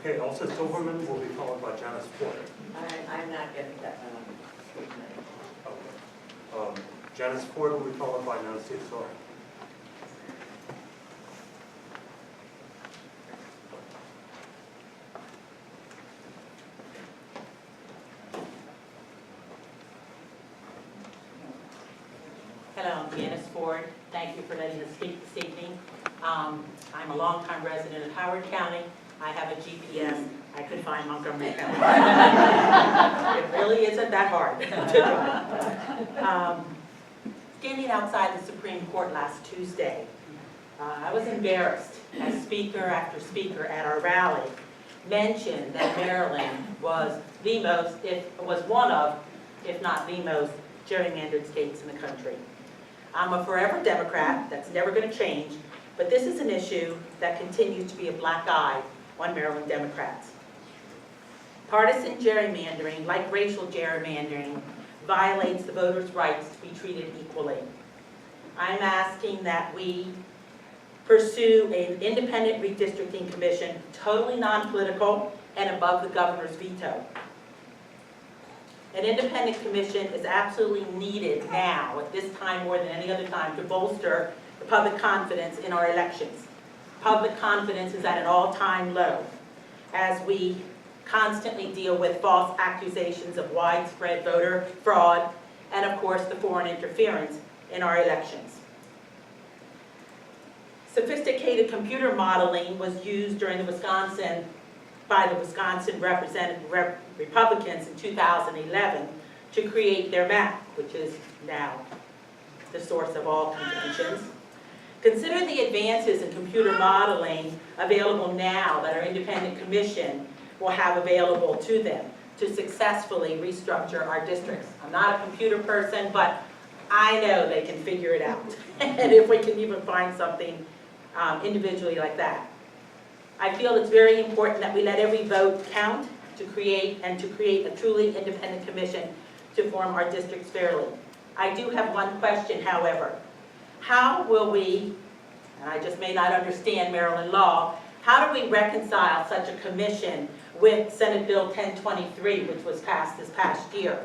Okay, Elsa Silverman will be followed by Janice Ford. I'm not getting that. Okay. Janice Ford will be followed by Nancy Soren. Hello, I'm Janice Ford. Thank you for letting us speak this evening. I'm a longtime resident of Howard County. I have a GPS. I could find Montgomery County. It really isn't that hard to drive. Standing outside the Supreme Court last Tuesday, I was embarrassed as speaker after speaker at our rally mentioned that Maryland was one of, if not the most, gerrymandered states in the country. I'm a forever Democrat, that's never going to change, but this is an issue that continues to be a black eye on Maryland Democrats. Partisan gerrymandering, like racial gerrymandering, violates the voters' rights to be treated equally. I'm asking that we pursue an independent redistricting commission, totally non-political and above the governor's veto. An independent commission is absolutely needed now, at this time more than any other time, to bolster the public confidence in our elections. Public confidence is at an all-time low as we constantly deal with false accusations of widespread voter fraud and, of course, the foreign interference in our elections. Sophisticated computer modeling was used by the Wisconsin Republicans in 2011 to create their map, which is now the source of all contentions. Consider the advances in computer modeling available now that our independent commission will have available to them to successfully restructure our districts. I'm not a computer person, but I know they can figure it out. And if we can even find something individually like that. I feel it's very important that we let every vote count to create a truly independent commission to form our districts fairly. I do have one question, however. How will we, and I just may not understand Maryland law, how do we reconcile such a commission with Senate Bill 1023, which was passed this past year?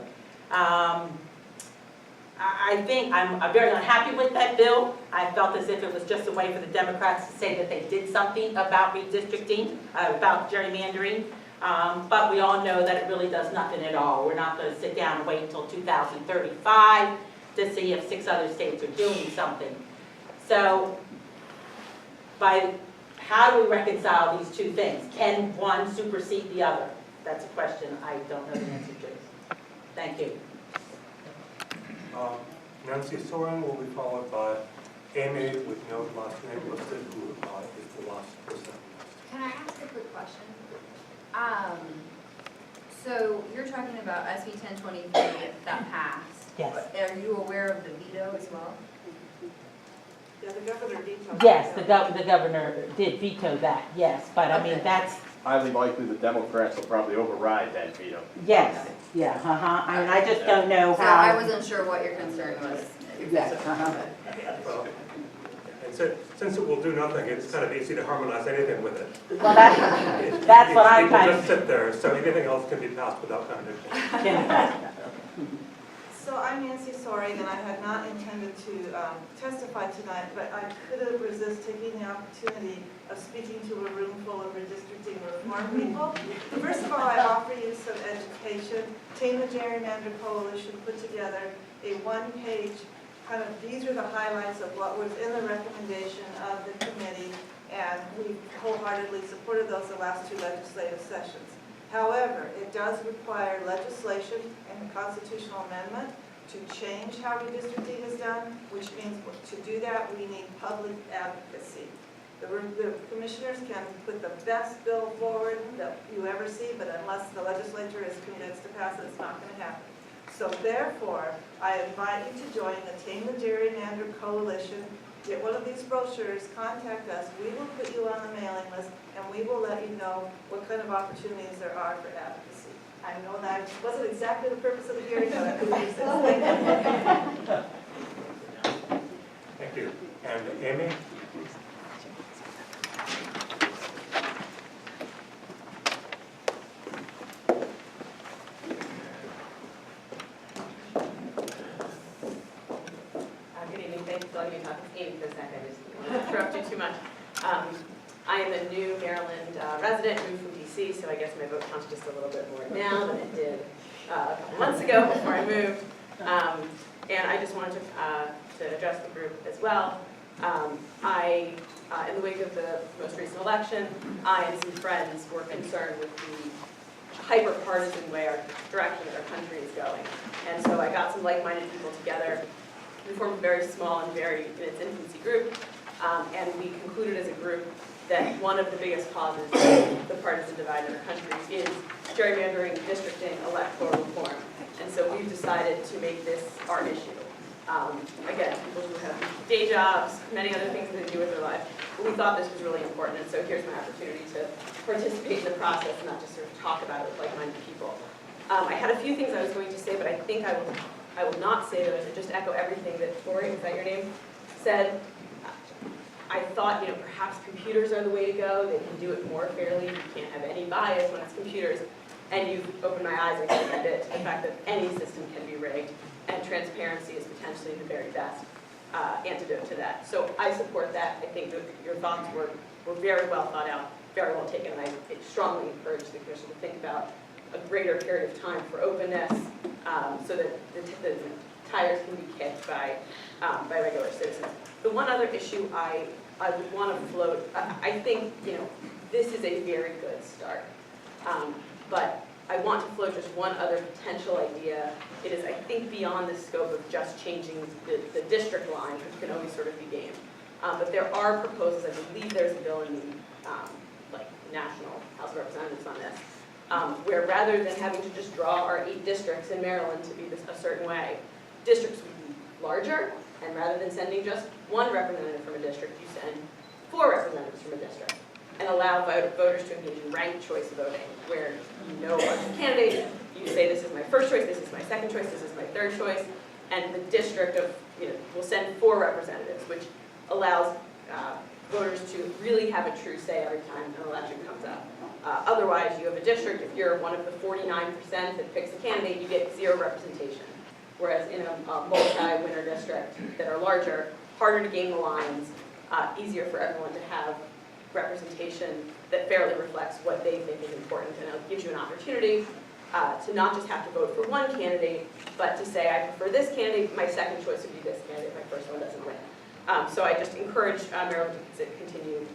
I think I'm very unhappy with that bill. I felt as if it was just a way for the Democrats to say that they did something about redistricting, about gerrymandering, but we all know that it really does nothing at all. We're not going to sit down and wait until 2035 to see if 6 other states are doing something. So, how do we reconcile these two things? Can one supersede the other? That's a question I don't know the answer to. Thank you. Nancy Soren will be followed by Amy with no last name listed, who is the last person. Can I ask a quick question? So you're talking about SB 1023 that passed. Yes. Are you aware of the veto as well? Yeah, the governor vetoed. Yes, the governor did veto that, yes, but I mean, that's, Highly likely the Democrats will probably override that veto. yes, yeah, I mean, I just don't know So I how. wasn't sure what your concern was. Yes, Well, and since it will do nothing, it's kind of easy to harmonize anything with it. Well, that's what I'm It will kind just sit there, so anything else can be passed without contradiction. of. So I'm Nancy Soring, and I had not intended to testify tonight, but I couldn't resist taking the opportunity of speaking to a room full of redistricting reform people. First of all, I offer you some education. Tame the Gerrymander Coalition put together a one-page kind of, these are the highlights of what was in the recommendation of the committee, and we wholeheartedly supported those the last 2 legislative sessions. However, it does require legislation and a constitutional amendment to change how redistricting is done, which means to do that, we need public advocacy. The commissioners can put the best bill forward that you ever see, but unless the legislature is convinced to pass it, it's not going to happen. So therefore, I invite you to join the Tame the Gerrymander Coalition. Get one of these brochures, contact us, we will put you on the mailing list, and we will let you know what kind of opportunities there are for advocacy. I know that wasn't exactly the purpose of the hearing, but I could use this. Thank you. And Amy? resident, moved from DC, so I guess my vote counts just a little bit more now than it did a couple months ago before I moved. And I just wanted to address the group as well. In the wake of the most recent election, I and some friends were concerned with the hyper-partisan direction that our country is going. And so I got some like-minded people together. We formed a very small and very in its infancy group, and we concluded as a group that one of the biggest causes of the partisan divide in our country is gerrymandering, districting, electoral reform. And so we've decided to make this our issue. Again, people who have day jobs, many other things that they do with their life, but we thought this was really important, and so here's my opportunity to participate in the process, and not just sort of talk about it with like-minded people. I had a few things I was going to say, but I think I will not say those, and just echo everything that Tori, is that your name, said. I thought, perhaps computers are the way to go. They can do it more fairly. You can't have any bias when it's computers. And you've opened my eyes, I think, a bit to the fact that any system can be rigged, and transparency is potentially the very best antidote to that. So I support that. I think that your thoughts were very well thought out, very well taken, and I strongly encourage the Commission to think about a greater period of time for openness, so that the tires can be kicked by regular citizens. The one other issue I would want to float, I think, this is a very good start. But I want to float just one other potential idea. It is, I think, beyond the scope of just changing the district lines, which can always sort of be gamed. But there are proposals, I believe there's a bill in the National House of Representatives on this, where rather than having to just draw our 8 districts in Maryland to be a certain way, districts would be larger, and rather than sending just 1 representative from a district, you send 4 representatives from a district, and allow voters to engage in ranked choice voting, where you know a candidate, you say this is my first choice, this is my second choice, this is my third choice, and the district will send 4 representatives, which allows voters to really have a true say every time an election comes up. Otherwise, you have a district, if you're one of the 49% that picks a candidate, you get 0 representation. Whereas in a multi-winner district that are larger, harder to game the lines, easier for everyone to have representation that fairly reflects what they think is important, and it gives you an opportunity to not just have to vote for one candidate, but to say, I prefer this candidate, my second choice would be this candidate, my first one doesn't win. So I just encourage Maryland to continue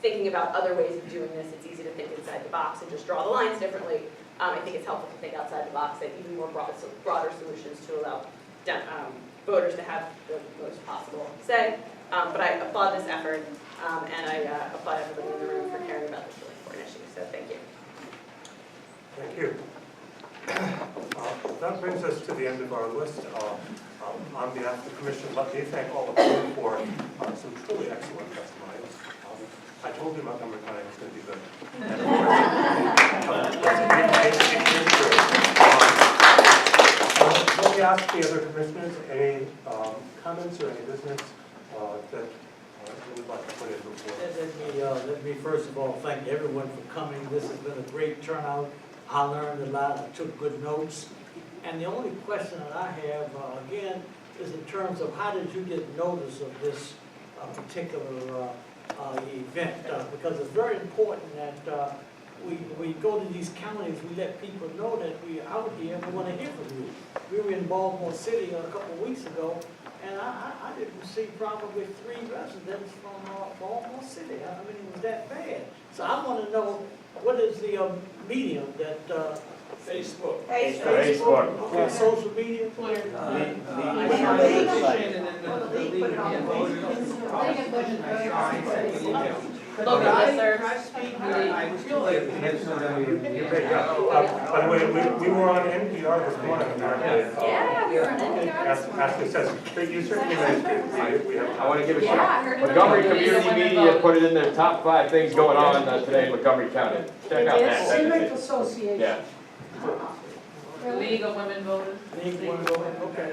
thinking about other ways of doing this. It's easy to think inside the box and just draw the lines differently. I think it's helpful to think outside the box and even more broader solutions to allow voters to have the most possible say. But I applaud this effort, and I applaud everybody in the room for caring about this really important issue. So thank you. Thank you. That brings us to the end of our list. On behalf of the Commission, let me thank all of you for some truly excellent testimonies. I told you Montgomery County was going to be good. Let me ask the other commissioners, any comments or any business that you would like to put in before? Let me first of all thank everyone for coming. This has been a great turnout. I learned a lot. I took good notes. And the only question that I have, again, is in terms of how did you get notice of this particular event? Because it's very important that we go to these counties, we let people know that we're out here and we want to hear from you. We were in Baltimore City a couple of weeks ago, and I didn't see probably 3 residents from Baltimore City. I mean, it was that bad. So I want to know, what is the medium that... Facebook. Facebook. Okay, social media. By the way, we were on NPR this morning. Yeah, we were on NPR. Ashley says, you certainly made it. I want to give a shout out. Montgomery Community Media put it in their top 5 things going on today in Montgomery County. Check out that. Civic Association. Yeah. League of Women Voters. League of Women Voters, okay.